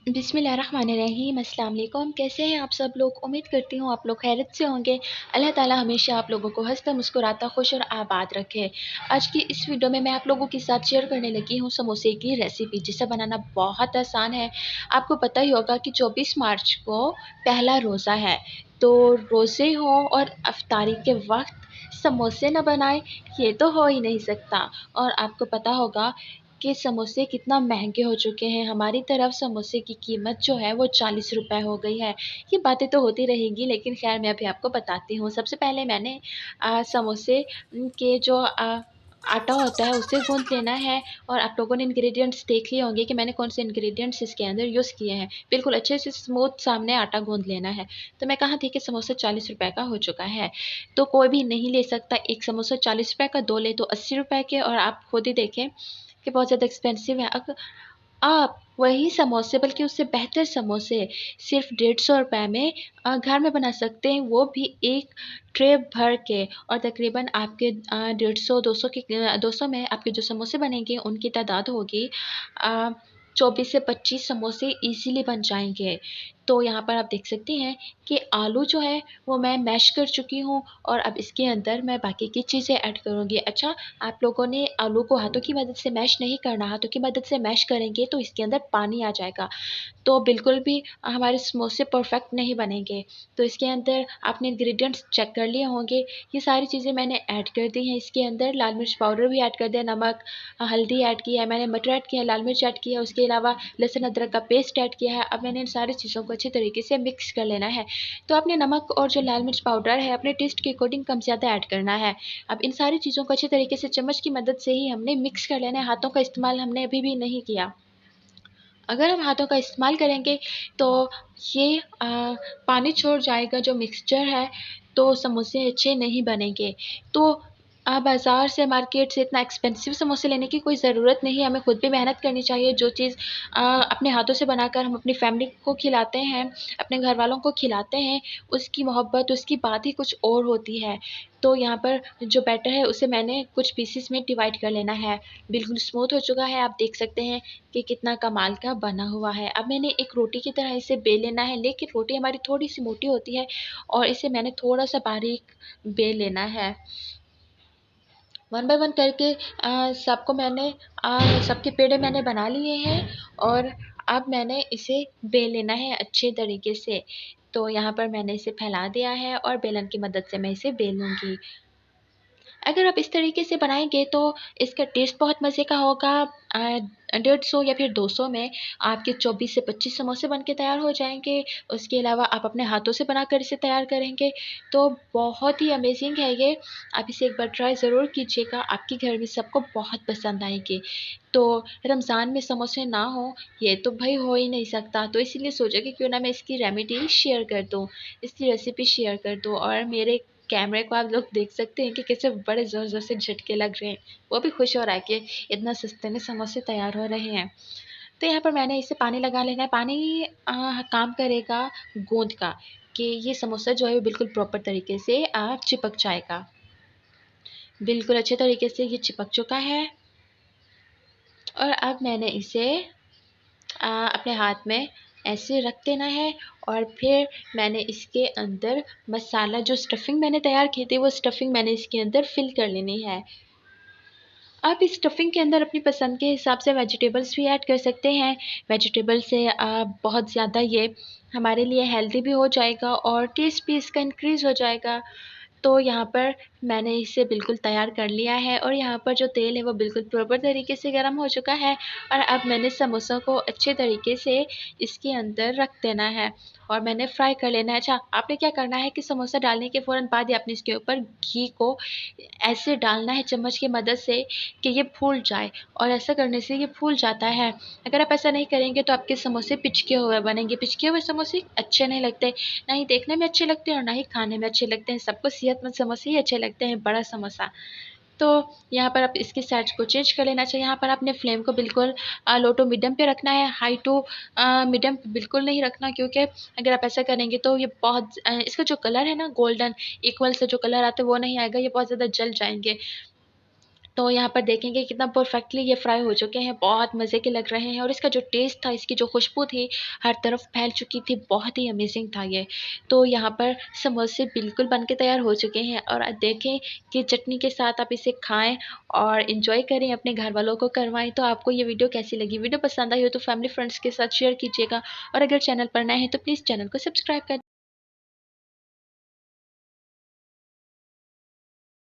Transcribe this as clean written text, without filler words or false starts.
बिस्मिल्लाहिर्रहमानिर्रहीम। अस्सलाम वालेकुम। कैसे हैं आप सब लोग? उम्मीद करती हूँ आप लोग खैरियत से होंगे। अल्लाह ताला हमेशा आप लोगों को हंसता मुस्कुराता खुश और आबाद रखे। आज की इस वीडियो में मैं आप लोगों के साथ शेयर करने लगी हूँ समोसे की रेसिपी, जिसे बनाना बहुत आसान है। आपको पता ही होगा कि 24 मार्च को पहला रोज़ा है, तो रोज़े हों और अफ्तारी के वक्त समोसे न बनाएं, ये तो हो ही नहीं सकता। और आपको पता होगा कि समोसे कितना महंगे हो चुके हैं। हमारी तरफ समोसे की कीमत जो है वो 40 रुपए हो गई है। ये बातें तो होती रहेंगी, लेकिन ख़ैर मैं अभी आपको बताती हूँ। सबसे पहले मैंने समोसे के जो आटा होता है उसे गूँथ लेना है। और आप लोगों ने इंग्रीडिएंट्स देख लिए होंगे कि मैंने कौन से इंग्रीडिएंट्स इसके अंदर यूज़ किए हैं। बिल्कुल अच्छे से स्मूथ सामने आटा गूँथ लेना है। तो मैं कहा थी कि समोसा 40 रुपए का हो चुका है, तो कोई भी नहीं ले सकता। एक समोसा 40 रुपए का, 2 ले तो 80 रुपए के। और आप खुद ही देखें कि बहुत ज़्यादा एक्सपेंसिव है। अगर आप वही समोसे, बल्कि उससे बेहतर समोसे सिर्फ 150 रुपए में घर में बना सकते हैं, वो भी एक ट्रे भर के। और तकरीबन आपके 150 200 के 200 में आपके जो समोसे बनेंगे उनकी तादाद होगी 24 से 25 समोसे इजीली बन जाएंगे। तो यहाँ पर आप देख सकती हैं कि आलू जो है वो मैं मैश कर चुकी हूँ, और अब इसके अंदर मैं बाकी की चीज़ें ऐड करूँगी। अच्छा, आप लोगों ने आलू को हाथों की मदद से मैश नहीं करना। हाथों की मदद से मैश करेंगे तो इसके अंदर पानी आ जाएगा, तो बिल्कुल भी हमारे समोसे परफेक्ट नहीं बनेंगे। तो इसके अंदर आपने इंग्रेडिएंट्स चेक कर लिए होंगे। ये सारी चीज़ें मैंने ऐड कर दी हैं इसके अंदर। लाल मिर्च पाउडर भी ऐड कर दिया, नमक, हल्दी ऐड किया है मैंने, मटर ऐड किया है, लाल मिर्च ऐड किया है, उसके अलावा लहसुन अदरक का पेस्ट ऐड किया है। अब मैंने इन सारी चीज़ों को अच्छी तरीके से मिक्स कर लेना है। तो आपने नमक और जो लाल मिर्च पाउडर है अपने टेस्ट के अकॉर्डिंग कम ज़्यादा ऐड करना है। अब इन सारी चीज़ों को अच्छी तरीके से चम्मच की मदद से ही हमने मिक्स कर लेना है। हाथों का इस्तेमाल हमने अभी भी नहीं किया। अगर हम हाथों का इस्तेमाल करेंगे तो ये पानी छोड़ जाएगा जो मिक्सचर है, तो समोसे अच्छे नहीं बनेंगे। तो बाज़ार से, मार्केट से इतना एक्सपेंसिव समोसे लेने की कोई ज़रूरत नहीं है। हमें खुद भी मेहनत करनी चाहिए। जो चीज़ अपने हाथों से बनाकर हम अपनी फैमिली को खिलाते हैं, अपने घरवालों को खिलाते हैं, उसकी मोहब्बत, उसकी बात ही कुछ और होती है। तो यहाँ पर जो बैटर है उसे मैंने कुछ पीसेस में डिवाइड कर लेना है। बिल्कुल स्मूथ हो चुका है, आप देख सकते हैं कि कितना कमाल का बना हुआ है। अब मैंने एक रोटी की तरह इसे बेल लेना है, लेकिन रोटी हमारी थोड़ी-सी मोटी होती है और इसे मैंने थोड़ा-सा बारीक बेल लेना है। वन बाय वन करके सबको मैंने सबके पेड़े मैंने बना लिए हैं, और अब मैंने इसे बेल लेना है अच्छे तरीके से। तो यहाँ पर मैंने इसे फैला दिया है और बेलन की मदद से मैं इसे बेल लूँगी। अगर आप इस तरीके से बनाएँगे तो इसका टेस्ट बहुत मज़े का होगा। 150 या फिर 200 में आपके 24 से 25 समोसे बन के तैयार हो जाएँगे। उसके अलावा आप अपने हाथों से बनाकर इसे तैयार करेंगे तो बहुत ही अमेज़िंग है ये। आप इसे एक बार ट्राई ज़रूर कीजिएगा, आपके घर में सबको बहुत पसंद आएगी। तो रमज़ान में समोसे ना हों, ये तो भई हो ही नहीं सकता। तो इसीलिए सोचा कि क्यों ना मैं इसकी रेमेडी शेयर कर दूँ, इसकी रेसिपी शेयर कर दूँ। और मेरे कैमरे को आप लोग देख सकते हैं कि कैसे बड़े ज़ोर-ज़ोर से झटके लग रहे हैं। वो भी खुश हो रहा है कि इतना सस्ते में समोसे तैयार हो रहे हैं। तो यहाँ पर मैंने इसे पानी लगा लेना है। पानी काम करेगा गोंद का, कि ये समोसा जो है वो बिल्कुल प्रॉपर तरीके से चिपक जाएगा। बिल्कुल अच्छे तरीके से ये चिपक चुका है, और अब मैंने इसे अपने हाथ में ऐसे रख देना है। और फिर मैंने इसके अंदर मसाला, जो स्टफिंग मैंने तैयार की थी, वो स्टफिंग मैंने इसके अंदर फिल कर लेनी है। आप इस स्टफिंग के अंदर अपनी पसंद के हिसाब से वेजिटेबल्स भी ऐड कर सकते हैं। वेजिटेबल से बहुत ज़्यादा ये हमारे लिए हेल्दी भी हो जाएगा और टेस्ट भी इसका इंक्रीज़ हो जाएगा। तो यहाँ पर मैंने इसे बिल्कुल तैयार कर लिया है, और यहाँ पर जो तेल है वो बिल्कुल प्रॉपर तरीके से गर्म हो चुका है। और अब मैंने समोसा को अच्छे तरीके से इसके अंदर रख देना है, और मैंने फ्राई कर लेना है। अच्छा, आपने क्या करना है कि समोसा डालने के फ़ौरन बाद ही आपने इसके ऊपर घी को ऐसे डालना है चम्मच की मदद से कि ये फूल जाए, और ऐसा करने से ये फूल जाता है। अगर आप ऐसा नहीं करेंगे तो आपके समोसे पिचके हुए बनेंगे। पिचके हुए समोसे अच्छे नहीं लगते, ना ही देखने में अच्छे लगते हैं और ना ही खाने में अच्छे लगते हैं। सबको सेहतमंद समोसे ही अच्छे लगते हैं, बड़ा समोसा। तो यहाँ पर आप इसकी साइज़ को चेंज कर लेना चाहिए। यहाँ पर आपने फ्लेम को बिल्कुल लो टू मीडियम पे रखना है, हाई टू मीडियम बिल्कुल नहीं रखना, क्योंकि अगर आप ऐसा करेंगे तो ये बहुत इसका जो कलर है ना, गोल्डन इक्वल से जो कलर आता है वो नहीं आएगा, ये बहुत ज़्यादा जल जाएँगे। तो यहाँ पर देखेंगे कितना परफेक्टली ये फ्राई हो चुके हैं, बहुत मज़े के लग रहे हैं और इसका जो टेस्ट था, इसकी जो खुशबू थी, हर तरफ फैल चुकी थी, बहुत ही अमेजिंग था ये। तो यहाँ पर समोसे बिल्कुल बन के तैयार हो चुके हैं और देखें कि चटनी के साथ आप इसे खाएँ और एंजॉय करें, अपने घर वालों को करवाएँ। तो आपको ये वीडियो कैसी लगी? वीडियो पसंद आई हो तो फैमिली फ्रेंड्स के साथ शेयर कीजिएगा और अगर चैनल पर नए हैं तो प्लीज़ चैनल को सब्सक्राइब कर